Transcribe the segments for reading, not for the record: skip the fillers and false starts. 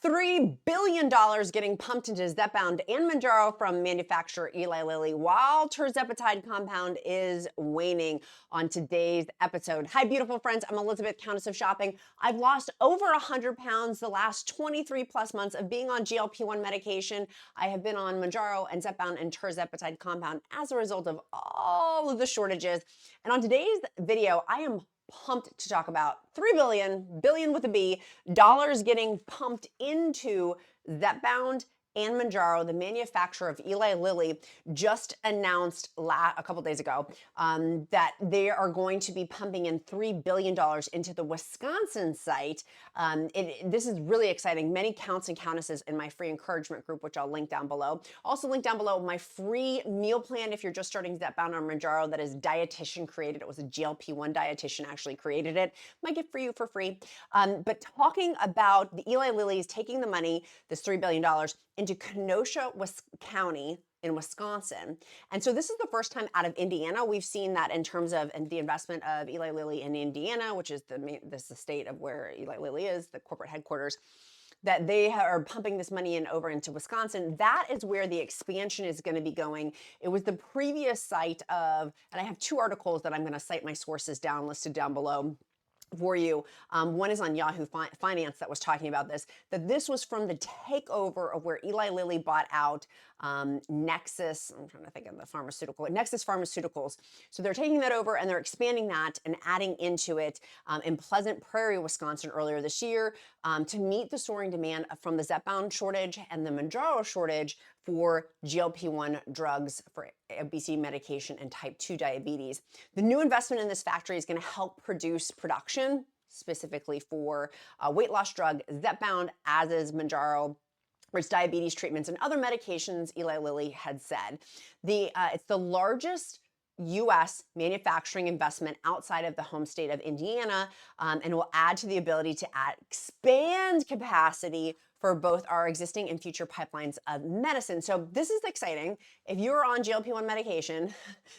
$3 billion getting pumped into Zepbound and Mounjaro from manufacturer Eli Lilly, while Tirzepatide compound is waning on today's episode. Hi, beautiful friends. I'm Elizabeth, Countess of Shopping. I've lost over 100 pounds the last 23 plus months of being on GLP-1 medication. I have been on Mounjaro and Zepbound and Tirzepatide compound as a result of all of the shortages. And on today's video, I am pumped to talk about billion with a B, dollars getting pumped into Zepbound and Mounjaro. The manufacturer of Eli Lilly just announced a couple days ago that they are going to be pumping in $3 billion into the Wisconsin site. This is really exciting. Many counts and countesses in my free encouragement group, which I'll link down below. Also link down below my free meal plan if you're just starting Zepbound or Mounjaro that is dietitian created. It was a GLP-1 dietitian actually created it. My gift for you for free. But talking about the Eli Lilly's taking the money, this $3 billion, into Kenosha County in Wisconsin. And so this is the first time out of Indiana we've seen that in terms of the investment of Eli Lilly in Indiana, which is the state of where Eli Lilly is, the corporate headquarters, that they are pumping this money in over into Wisconsin. That is where the expansion is going to be going. It was the previous site of, and I have two articles that I'm going to cite my sources down listed down below for you. One is on Yahoo Finance that was talking about this, that this was from the takeover of where Eli Lilly bought out Nexus, I'm trying to think of the pharmaceutical, Nexus Pharmaceuticals. So they're taking that over and they're expanding that and adding into it in Pleasant Prairie, Wisconsin earlier this year to meet the soaring demand from the Zepbound shortage and the Mounjaro shortage for GLP-1 drugs for obesity medication and type 2 diabetes. The new investment in this factory is going to help produce production specifically for weight loss drug Zepbound, as is Mounjaro, for its diabetes treatments and other medications, Eli Lilly had said. It's the largest U.S. manufacturing investment outside of the home state of Indiana, and will add to the ability to expand capacity for both our existing and future pipelines of medicine. So this is exciting. If you're on GLP-1 medication,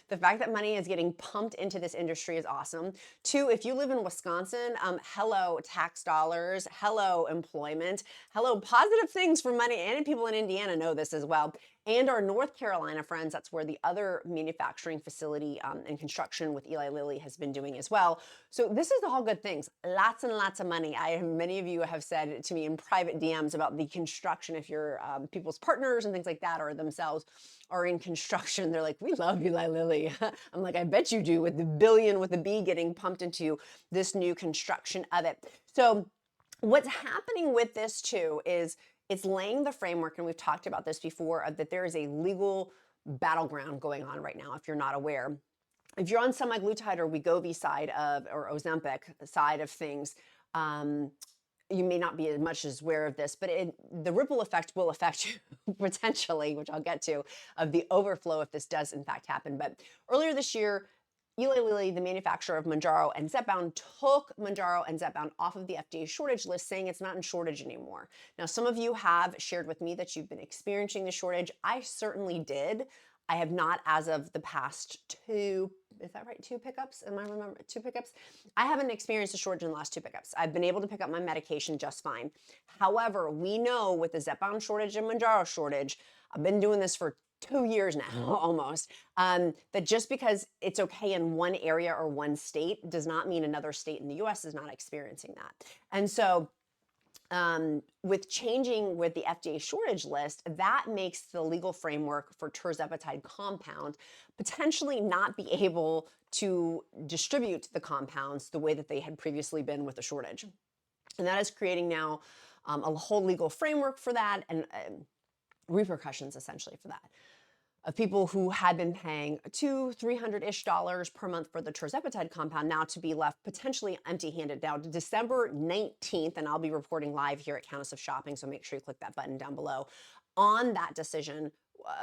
the fact that money is getting pumped into this industry is awesome. Two, if you live in Wisconsin, hello tax dollars, hello employment, hello positive things for money, and people in Indiana know this as well. And our North Carolina friends, that's where the other manufacturing facility and construction with Eli Lilly has been doing as well. So this is all good things. Lots and lots of money. Many of you have said to me in private DMs about the construction, if you're people's partners and things like that, or themselves are in construction, they're like, we love Eli Lilly. I'm like, I bet you do, with the billion with the B getting pumped into this new construction of it. So what's happening with this too is it's laying the framework, and we've talked about this before, of that there is a legal battleground going on right now, if you're not aware. If you're on semaglutide or WEGOVY side of, or Ozempic side of things, you may not be as much as aware of this, but the ripple effect will affect you potentially, which I'll get to, of the overflow if this does in fact happen. But earlier this year, Eli Lilly, the manufacturer of Mounjaro and Zepbound, took Mounjaro and Zepbound off of the FDA shortage list, saying it's not in shortage anymore. Now, some of you have shared with me that you've been experiencing the shortage. I certainly did. I have not as of the past two, is that right? Two pickups? Am I remember? Two pickups? I haven't experienced a shortage in the last two pickups. I've been able to pick up my medication just fine. However, we know with the Zepbound shortage and Mounjaro shortage, I've been doing this for 2 years now, almost, that just because it's okay in one area or one state does not mean another state in the US is not experiencing that. And so with changing with the FDA shortage list, that makes the legal framework for Tirzepatide compound potentially not be able to distribute the compounds the way that they had previously been with the shortage. And that is creating now a whole legal framework for that, and repercussions essentially for that, of people who had been paying $200-300-ish per month for the Tirzepatide compound now to be left potentially empty-handed. Now, December 19th, and I'll be reporting live here at Countess of Shopping, so make sure you click that button down below on that decision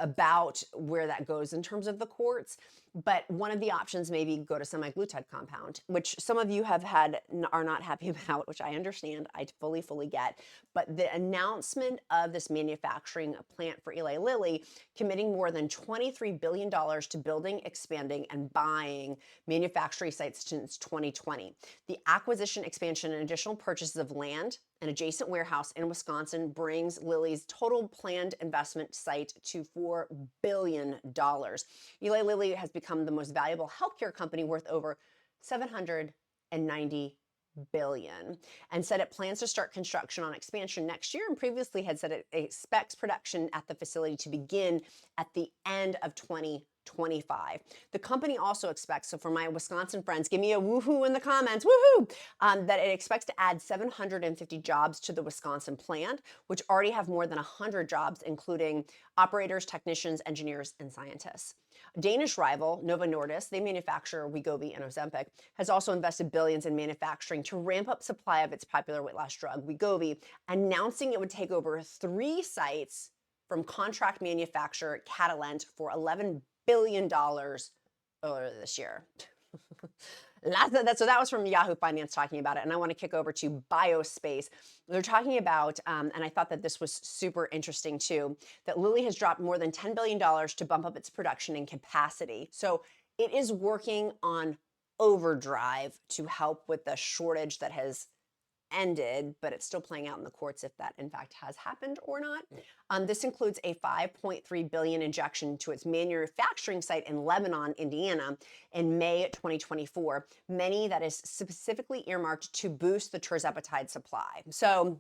about where that goes in terms of the courts. But one of the options may be go to semaglutide compound, which some of you are not happy about, which I understand, I fully get. But the announcement of this manufacturing plant for Eli Lilly, committing more than $23 billion to building, expanding, and buying manufacturing sites since 2020. The acquisition, expansion, and additional purchases of land an adjacent warehouse in Wisconsin brings Lilly's total planned investment site to $4 billion. Eli Lilly has become the most valuable healthcare company worth over $790 billion, and said it plans to start construction on expansion next year, and previously had said it expects production at the facility to begin at the end of 2025. The company also expects, so for my Wisconsin friends, give me a woohoo in the comments, woohoo, that it expects to add 750 jobs to the Wisconsin plant, which already have more than 100 jobs, including operators, technicians, engineers, and scientists. Danish rival Novo Nordisk, they manufacture Wegovy and Ozempic, has also invested billions in manufacturing to ramp up supply of its popular weight loss drug, Wegovy, announcing it would take over 3 sites from contract manufacturer Catalent for $11 billion earlier this year. So that was from Yahoo Finance talking about it. And I want to kick over to Biospace. They're talking about, and I thought that this was super interesting too, that Lilly has dropped more than $10 billion to bump up its production and capacity. So it is working on overdrive to help with the shortage that has ended, but it's still playing out in the courts if that in fact has happened or not. This includes a $5.3 billion injection to its manufacturing site in Lebanon, Indiana in May 2024, money that is specifically earmarked to boost the Tirzepatide supply. So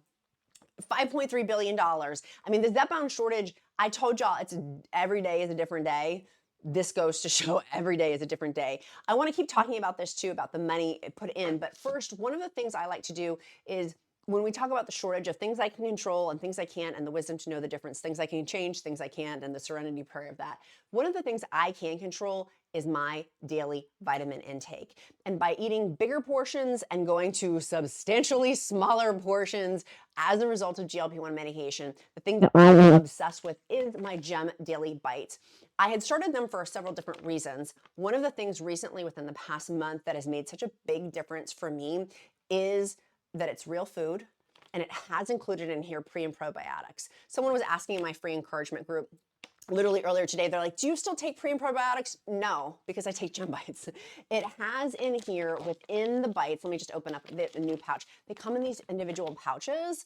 $5.3 billion. I mean, the Zepbound shortage, I told y'all it's every day is a different day. This goes to show every day is a different day. I want to keep talking about this too, about the money put in. But first, one of the things I like to do is when we talk about the shortage of things I can control and things I can't, and the wisdom to know the difference, things I can change, things I can't, and the serenity prayer of that. One of the things I can control is my daily vitamin intake. And by eating bigger portions and going to substantially smaller portions as a result of GLP-1 medication, the thing that I'm obsessed with is my Gem Daily Bites. I had started them for several different reasons. One of the things recently within the past month that has made such a big difference for me is that it's real food, and it has included in here pre and probiotics. Someone was asking in my free encouragement group, literally earlier today, they're like, do you still take pre and probiotics? No, because I take Gem Bites. It has in here within the bites, let me just open up the new pouch. They come in these individual pouches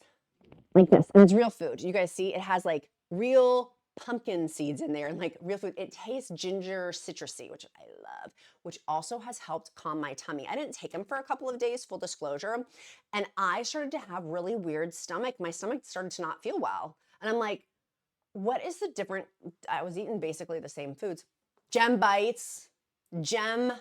like this, and it's real food. You guys see, it has like real pumpkin seeds in there and like real food. It tastes ginger citrusy, which I love, which also has helped calm my tummy. I didn't take them for a couple of days, full disclosure, and I started to have really weird stomach. My stomach started to not feel well. And I'm like, what is the different? I was eating basically the same foods. Gem Bites. And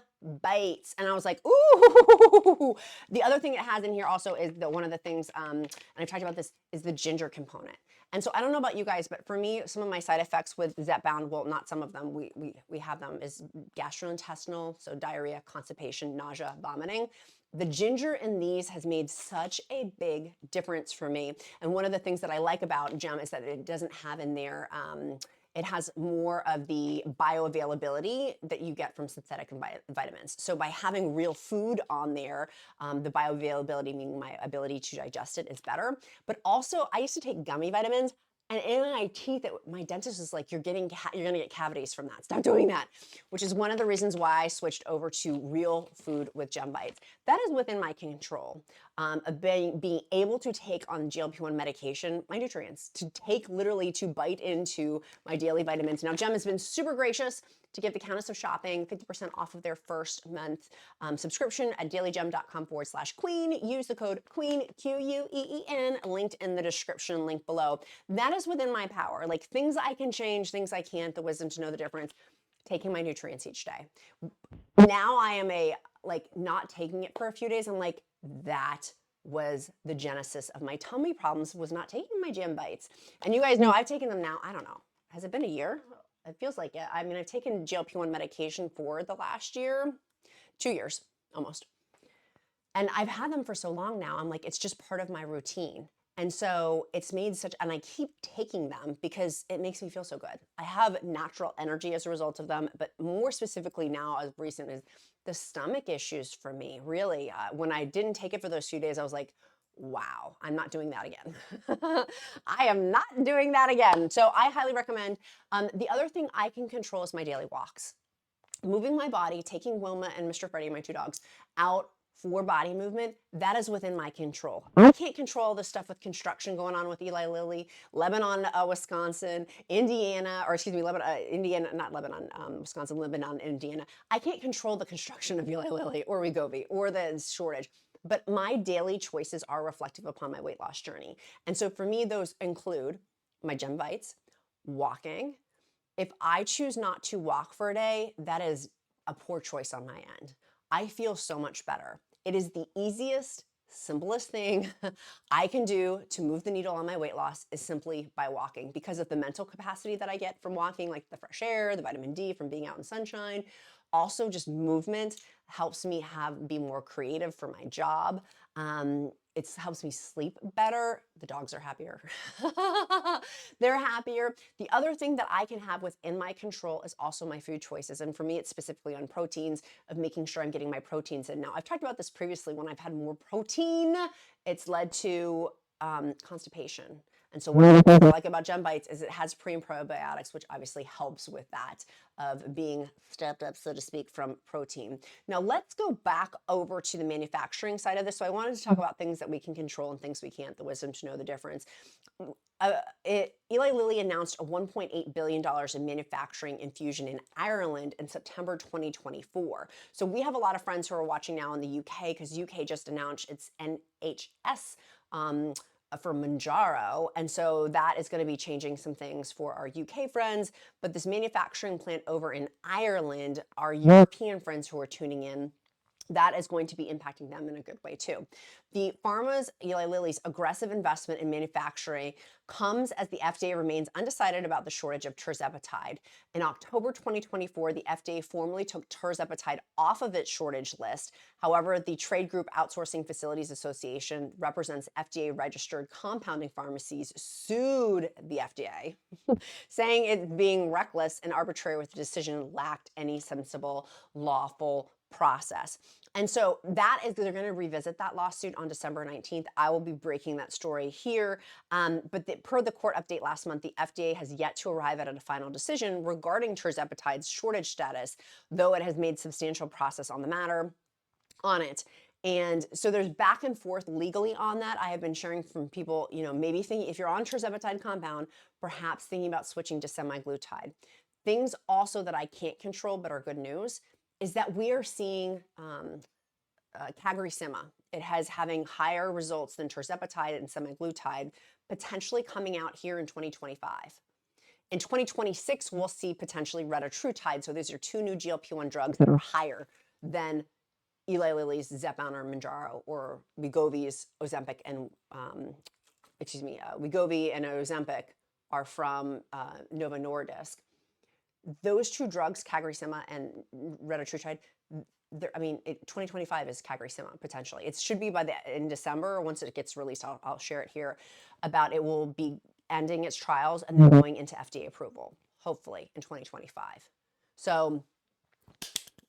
I was like, ooh. The other thing it has in here also is one of the things, and I've talked about this, is the ginger component. And so I don't know about you guys, but for me, some of my side effects with Zepbound, well, not some of them, we have them, is gastrointestinal, so diarrhea, constipation, nausea, vomiting. The ginger in these has made such a big difference for me. And one of the things that I like about Gem is that it doesn't have in there, it has more of the bioavailability that you get from synthetic vitamins. So by having real food on there, the bioavailability, meaning my ability to digest it, is better. But also, I used to take gummy vitamins, and in my teeth, my dentist was like, you're gonna get cavities from that. Stop doing that, which is one of the reasons why I switched over to real food with Gem Bites. That is within my control of being able to take on GLP-1 medication, my nutrients, to take literally to bite into my daily vitamins. Now, Gem has been super gracious to give the Countess of Shopping 50% off of their first month subscription at dailygem.com/queen. Use the code QUEEN, QUEEN, linked in the description link below. That is within my power. Like things I can change, things I can't, the wisdom to know the difference, taking my nutrients each day. Now I am not taking it for a few days. I'm like, that was the genesis of my tummy problems, was not taking my Gem Bites. And you guys know I've taken them now, I don't know, has it been a year? It feels like it. I mean, I've taken GLP-1 medication for the last year, 2 years almost. And I've had them for so long now, I'm like, it's just part of my routine. And so it's made and I keep taking them because it makes me feel so good. I have natural energy as a result of them, but more specifically now, as recent as the stomach issues for me, really, when I didn't take it for those few days, I was like, wow, I'm not doing that again. I am not doing that again. So I highly recommend. The other thing I can control is my daily walks. Moving my body, taking Wilma and Mr. Freddie, my 2 dogs, out for body movement, that is within my control. I can't control the stuff with construction going on with Eli Lilly, Lebanon, Wisconsin, Indiana, or excuse me, Indiana, not Lebanon, Wisconsin, Lebanon, Indiana. I can't control the construction of Eli Lilly or WEGOVY or the shortage. But my daily choices are reflective upon my weight loss journey. And so for me, those include my gym bites, walking. If I choose not to walk for a day, that is a poor choice on my end. I feel so much better. It is the easiest, simplest thing I can do to move the needle on my weight loss is simply by walking, because of the mental capacity that I get from walking, like the fresh air, the vitamin D from being out in sunshine. Also, just movement helps me be more creative for my job. It helps me sleep better. The dogs are happier. They're happier. The other thing that I can have within my control is also my food choices. And for me, it's specifically on proteins, of making sure I'm getting my proteins in. Now, I've talked about this previously. When I've had more protein, it's led to constipation. And so one of the things I like about Gem Bites is it has pre and probiotics, which obviously helps with that, of being stepped up, so to speak, from protein. Now let's go back over to the manufacturing side of this. So I wanted to talk about things that we can control and things we can't, the wisdom to know the difference. Eli Lilly announced a $1.8 billion in manufacturing infusion in Ireland in September 2024. So we have a lot of friends who are watching now in the UK, because UK just announced its NHS for Mounjaro. And so that is going to be changing some things for our UK friends. But this manufacturing plant over in Ireland, our European friends who are tuning in, that is going to be impacting them in a good way too. The pharma's, Eli Lilly's aggressive investment in manufacturing comes as the FDA remains undecided about the shortage of Tirzepatide. In October 2024, the FDA formally took Tirzepatide off of its shortage list. However, the trade group Outsourcing Facilities Association represents FDA-registered compounding pharmacies sued the FDA, saying it being reckless and arbitrary with the decision lacked any sensible, lawful process. And so that is, they're going to revisit that lawsuit on December 19th. I will be breaking that story here. But per the court update last month, the FDA has yet to arrive at a final decision regarding Tirzepatide's shortage status, though it has made substantial progress on the matter on it. And so there's back and forth legally on that. I have been sharing from people, maybe thinking if you're on Tirzepatide compound, perhaps thinking about switching to semaglutide. Things also that I can't control but are good news is that we are seeing CagriSema. It has having higher results than Tirzepatide and semaglutide, potentially coming out here in 2025. In 2026, we'll see potentially retatrutide. So these are two new GLP-1 drugs that are higher than Eli Lilly's Zepbound or Mounjaro, or WEGOVY's Ozempic and, WEGOVY and Ozempic are from Novo Nordisk. Those two drugs, CagriSema and retatrutide, 2025 is CagriSema potentially. It should be in December. Once it gets released, I'll share it here. About it will be ending its trials and then going into FDA approval, hopefully in 2025. So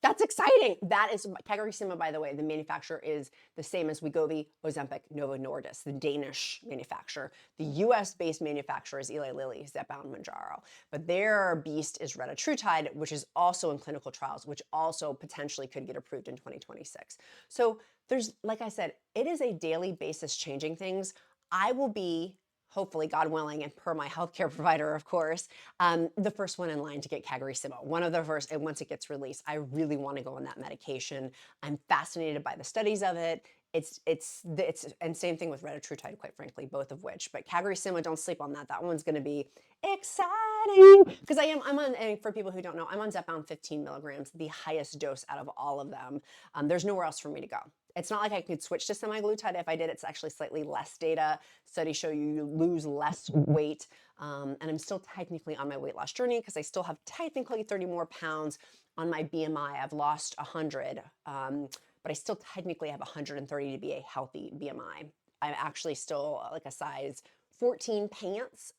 that's exciting. That is CagriSema, by the way. The manufacturer is the same as WEGOVY, Ozempic, Novo Nordisk, the Danish manufacturer. The US-based manufacturer is Eli Lilly, Zepbound, Mounjaro. But their beast is retatrutide, which is also in clinical trials, which also potentially could get approved in 2026. So there's, like I said, it is a daily basis changing things. I will be, hopefully, God willing, and per my healthcare provider, of course, the first one in line to get CagriSema. One of the first, and once it gets released, I really want to go on that medication. I'm fascinated by the studies of it. And same thing with retatrutide, quite frankly, both of which. But CagriSema, don't sleep on that. That one's going to be exciting, because I'm on, and for people who don't know, I'm on Zepbound 15 milligrams, the highest dose out of all of them. There's nowhere else for me to go. It's not like I could switch to semaglutide. If I did, it's actually slightly less data. Studies show you lose less weight. And I'm still technically on my weight loss journey, because I still have technically 30 more pounds on my BMI. I've lost 100, but I still technically have 130 to be a healthy BMI. I'm actually still like a size 14 pants.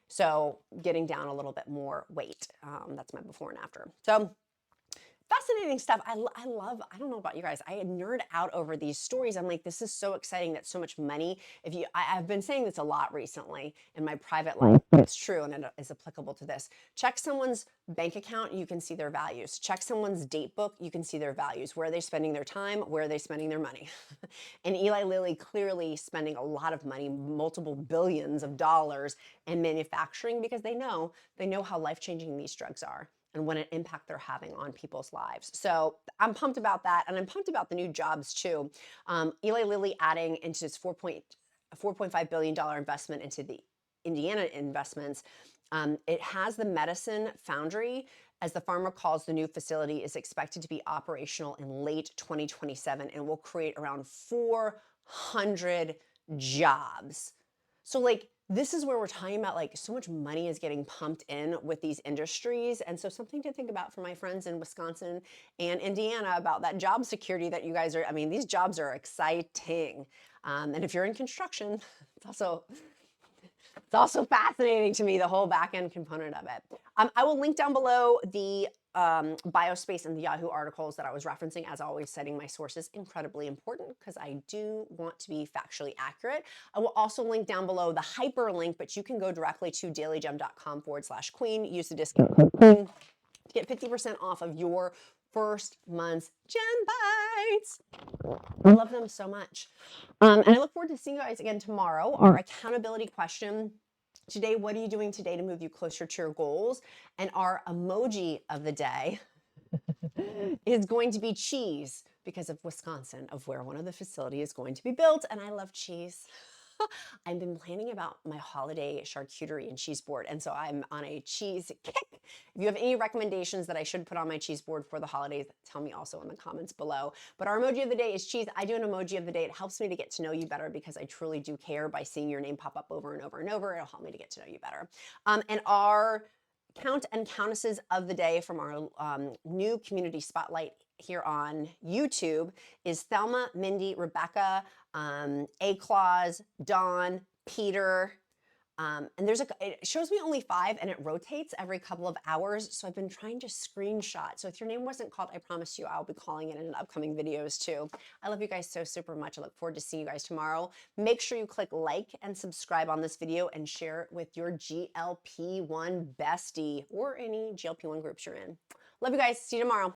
So getting down a little bit more weight. That's my before and after. So fascinating stuff. I love, I don't know about you guys, I nerd out over these stories. I'm like, this is so exciting that so much money, if you, I've been saying this a lot recently in my private life, but it's true and it is applicable to this. Check someone's bank account, you can see their values. Check someone's date book, you can see their values. Where are they spending their time? Where are they spending their money? And Eli Lilly clearly spending a lot of money, multiple billions of dollars in manufacturing, because they know how life-changing these drugs are and what an impact they're having on people's lives. So I'm pumped about that. And I'm pumped about the new jobs too. Eli Lilly adding into its $4.5 billion investment into the Indiana investments. It has the medicine foundry, as the farmer calls the new facility, is expected to be operational in late 2027 and will create around 400 jobs. So like, this is where we're talking about, like, so much money is getting pumped in with these industries. And so something to think about for my friends in Wisconsin and Indiana about that job security that you guys are, I mean, these jobs are exciting. And if you're in construction, it's also fascinating to me, the whole back end component of it. I will link down below the Biospace and the Yahoo articles that I was referencing. As always, citing my sources, incredibly important because I do want to be factually accurate. I will also link down below the hyperlink, but you can go directly to dailygem.com/queen. Use the discount code queen to get 50% off of your first month's Gem Bites. I love them so much. And I look forward to seeing you guys again tomorrow. Our accountability question today: what are you doing today to move you closer to your goals? And our emoji of the day is going to be cheese, because of Wisconsin, of where one of the facility is going to be built. And I love cheese. I've been planning about my holiday charcuterie and cheese board, and so I'm on a cheese kick. If you have any recommendations that I should put on my cheese board for the holidays, tell me also in the comments below. But our emoji of the day is cheese. I do an emoji of the day. It helps me to get to know you better because I truly do care. By seeing your name pop up over and over and over, it'll help me to get to know you better. And our count and countesses of the day from our new community spotlight here on YouTube is Thelma, Mindy, Rebecca, A-Claus, Dawn, Peter, and it shows me only 5 and it rotates every couple of hours. So I've been trying to screenshot. So if your name wasn't called, I promise you I'll be calling it in upcoming videos too. I love you guys so super much. I look forward to seeing you guys tomorrow. Make sure you click like and subscribe on this video and share it with your GLP-1 bestie or any GLP-1 groups you're in. Love you guys. See you tomorrow.